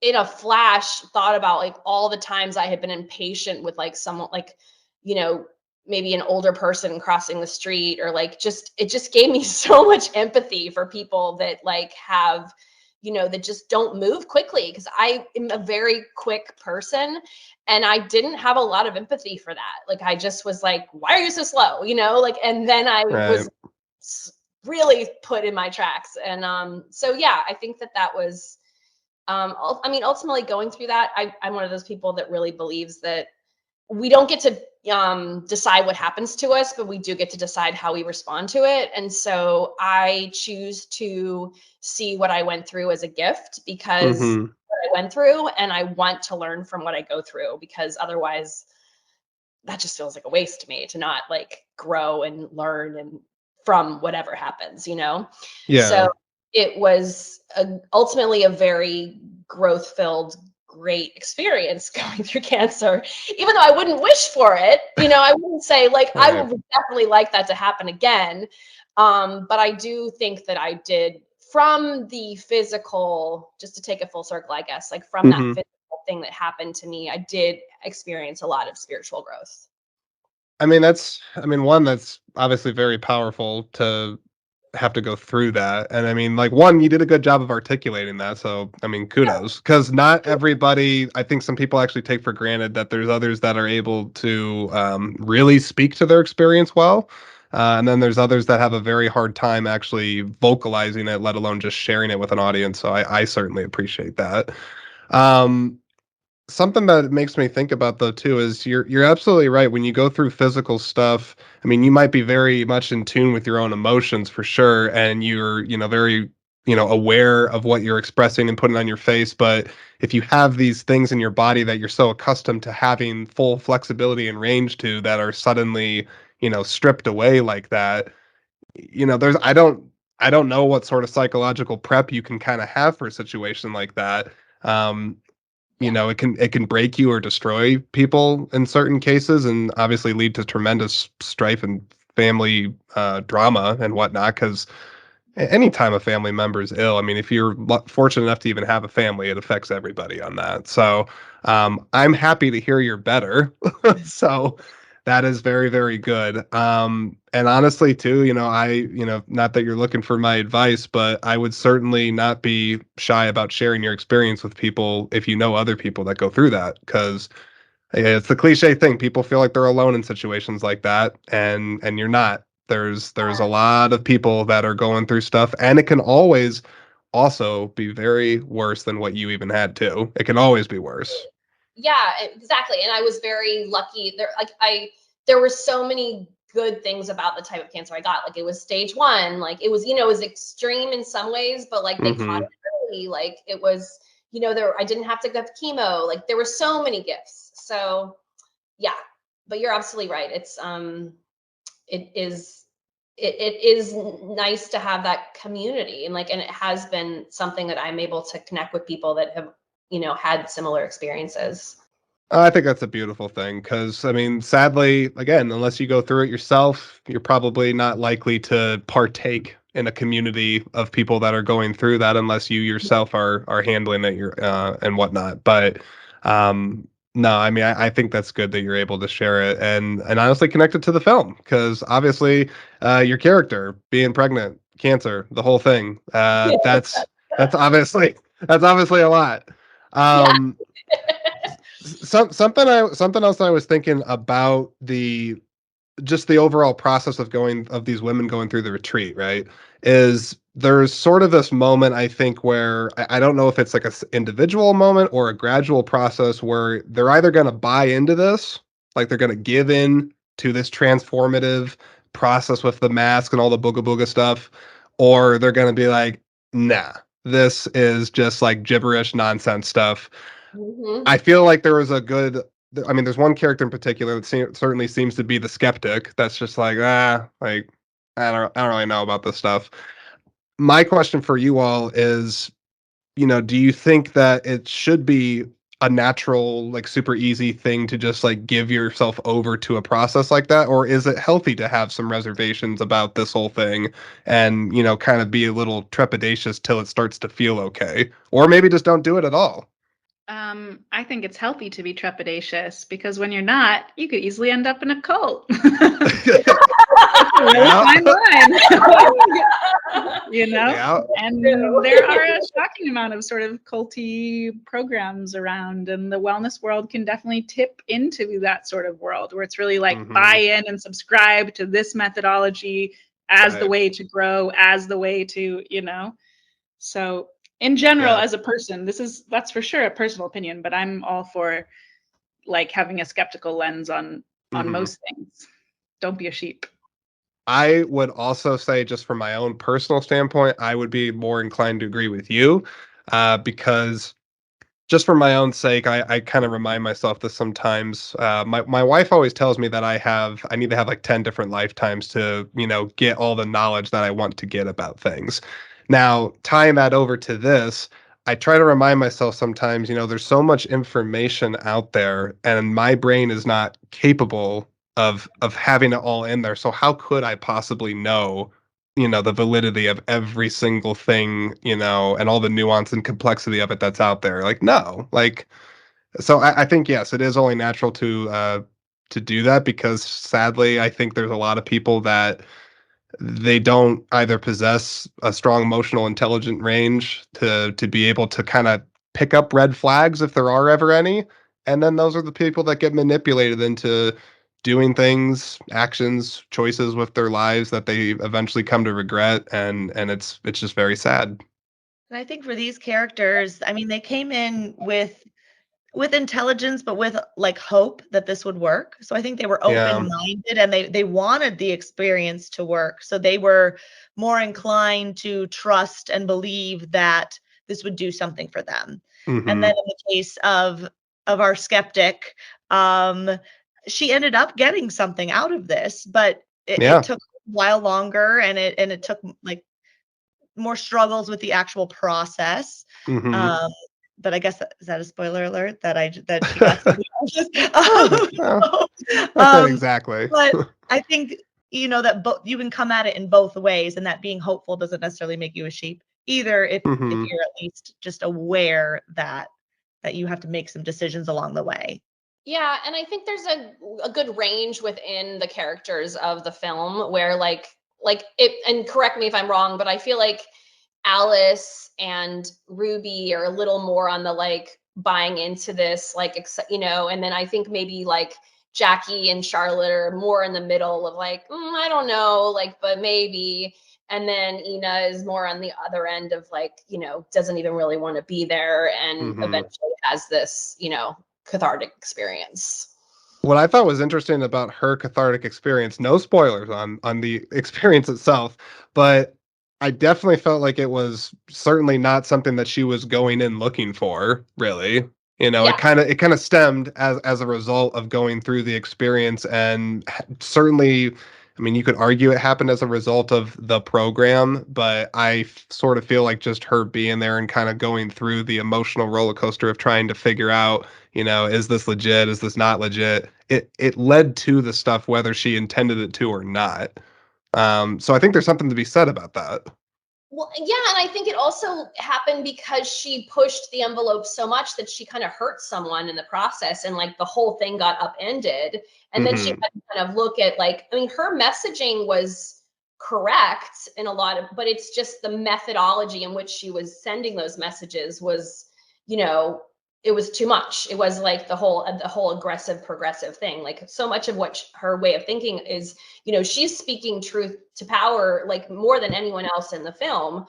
in a flash thought about like all the times I had been impatient with like someone, like, you know, maybe an older person crossing the street, or like it just gave me so much empathy for people that like have, you know, that just don't move quickly, because I am a very quick person, and I didn't have a lot of empathy for that. Like I just was like, why are you so slow, you know, like, and then I Right. was really put in my tracks. And so yeah, I think that was I mean, ultimately going through that, I'm one of those people that really believes that we don't get to decide what happens to us, but we do get to decide how we respond to it. And so I choose to see what I went through as a gift, because Mhm. what I went through, and I want to learn from what I go through, because otherwise that just feels like a waste to me to not like grow and learn and from whatever happens, you know? Yeah. So it was ultimately a very growth filled, great experience going through cancer, even though I wouldn't wish for it. You know, I wouldn't say like, I Right. would definitely like that to happen again. But I do think that I did, from the physical, just to take a full circle, I guess, like from that Mhm. physical thing that happened to me, I did experience a lot of spiritual growth. One, that's obviously very powerful to have to go through that. And I mean, like, one, you did a good job of articulating that. So, I mean, kudos. Because not everybody, I think some people actually take for granted that there's others that are able to really speak to their experience well. And then there's others that have a very hard time actually vocalizing it, let alone just sharing it with an audience. So I certainly appreciate that. Um, Something that makes me think about though too is you're absolutely right. When you go through physical stuff, I mean, you might be very much in tune with your own emotions for sure, and you're, very, aware of what you're expressing and putting on your face. But if you have these things in your body that you're so accustomed to having full flexibility and range to, that are suddenly, stripped away like that, there's I don't know what sort of psychological prep you can kind of have for a situation like that. Um, it can break you or destroy people in certain cases, and obviously lead to tremendous strife and family drama and whatnot. Because anytime a family member is ill, I mean, if you're fortunate enough to even have a family, it affects everybody on that. So I'm happy to hear you're better. So that is very, very good. And honestly, too, not that you're looking for my advice, but I would certainly not be shy about sharing your experience with people if you know other people that go through that. Because Yeah, it's the cliche thing. People feel like they're alone in situations like that, and you're not. There's a lot of people that are going through stuff, and it can always also be very worse than what you even had to. It can always be worse. Yeah, exactly. And I was very lucky. There were so many good things about the type of cancer I got. Like, it was stage 1. Like, it was, it was extreme in some ways, but like they caught Hmm. it early. Like, it was, I didn't have to go to chemo. Like, there were so many gifts. So yeah, but you're absolutely right. It is it is nice to have that community, and it has been something that I'm able to connect with people that have, had similar experiences. I think that's a beautiful thing because, I mean, sadly, again, unless you go through it yourself, you're probably not likely to partake in a community of people that are going through that unless you yourself are handling it and whatnot. But no, I mean, I think that's good that you're able to share it and honestly connect it to the film because obviously, your character being pregnant, cancer, the whole thing, that's obviously a lot. Yeah. Um, something else I was thinking about the just the overall process of these women going through the retreat, right? Is there's sort of this moment I think where I don't know if it's like a individual moment or a gradual process where they're either going to buy into this, like they're going to give in to this transformative process with the mask and all the booga booga stuff, or they're going to be like, nah, this is just like gibberish nonsense stuff. Hmm. I feel like there was a good. I mean, there's one character in particular that certainly seems to be the skeptic. That's just like, like I don't really know about this stuff. My question for you all is, do you think that it should be a natural, like super easy thing to just like give yourself over to a process like that, or is it healthy to have some reservations about this whole thing and kind of be a little trepidatious till it starts to feel okay, or maybe just don't do it at all? I think it's healthy to be trepidatious because when you're not, you could easily end up in a cult. Really Yeah. fine line. Yeah. And there are a shocking amount of sort of culty programs around, and the wellness world can definitely tip into that sort of world where it's really like buy in and subscribe to this methodology as the Right. way to grow, as the way to, so in general, Yeah. as a person, that's for sure a personal opinion, but I'm all for like having a skeptical lens on Mhm. most things. Don't be a sheep. I would also say, just from my own personal standpoint, I would be more inclined to agree with you, because just for my own sake, I kind of remind myself this sometimes. My wife always tells me that I need to have like 10 different lifetimes to, get all the knowledge that I want to get about things. Now, tying that over to this, I try to remind myself sometimes, there's so much information out there and my brain is not capable of having it all in there. So how could I possibly know, the validity of every single thing, and all the nuance and complexity of it that's out there? Like, no. Like, so I think yes, it is only natural to do that because sadly I think there's a lot of people that they don't either possess a strong emotional intelligent range to be able to kind of pick up red flags if there are ever any, and then those are the people that get manipulated into doing things, actions, choices with their lives that they eventually come to regret, and it's just very sad. And I think for these characters, I mean, they came in with intelligence, but with like hope that this would work. So I think they were Yeah. open-minded and they wanted the experience to work. So they were more inclined to trust and believe that this would do something for them. And then Mhm. in the case of our skeptic, she ended up getting something out of this, but it Yeah. took a while longer and it took like more struggles with the actual process. Mhm. Um, but I guess is that a spoiler alert that that she got something Well, not that um, exactly. but I think that you can come at it in both ways, and that being hopeful doesn't necessarily make you a sheep either. If Mhm. you're at least just aware that you have to make some decisions along the way. Yeah, and I think there's a good range within the characters of the film where like it, and correct me if I'm wrong, but I feel like Alice and Ruby are a little more on the like buying into this, like, you know, and then I think maybe like Jackie and Charlotte are more in the middle of like, I don't know, like, but maybe. And then Ina is more on the other end of like, you know, doesn't even really want to be there and eventually has this, you know, cathartic experience. What I thought was interesting about her cathartic experience, no spoilers on the experience itself, but I definitely felt like it was certainly not something that she was going in looking for, really. You know, Yeah. it kind of stemmed as a result of going through the experience, and certainly, I mean, you could argue it happened as a result of the program, but sort of feel like just her being there and kind of going through the emotional roller coaster of trying to figure out, you know, is this legit? Is this not legit? It led to the stuff whether she intended it to or not. So I think there's something to be said about that. Well, yeah, and I think it also happened because she pushed the envelope so much that she kind of hurt someone in the process, and like the whole thing got upended. And then she had to kind of look at like, I mean, her messaging was correct in a lot of, but it's just the methodology in which she was sending those messages was, you know, it was too much. It was like the whole aggressive progressive thing. Like so much of what her way of thinking is, you know, she's speaking truth to power like more than anyone else in the film,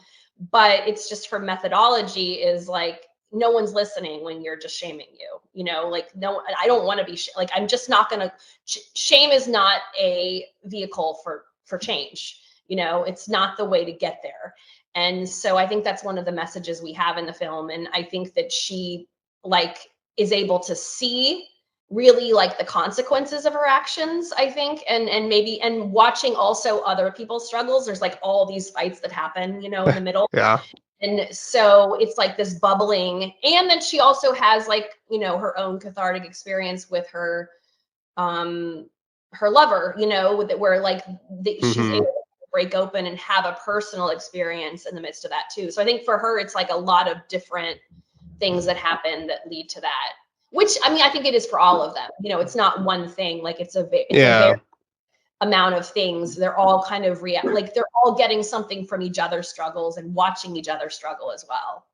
but it's just her methodology is like no one's listening when you're just shaming you, you know, like no, I don't want to be like, I'm just not gonna shame is not a vehicle for change, you know, it's not the way to get there. And so I think that's one of the messages we have in the film, and I think that she like is able to see really like the consequences of her actions, I think, and maybe, and watching also other people's struggles. There's like all these fights that happen, you know, in the middle. Yeah. And so it's like this bubbling, and then she also has like, you know, her own cathartic experience with her lover, you know, where like she's able to break open and have a personal experience in the midst of that too. So I think for her it's like a lot of different things that happen that lead to that, which I mean I think it is for all of them, you know, it's not one thing, like it's a very amount of things. They're all kind of like they're all getting something from each other's struggles and watching each other struggle as well.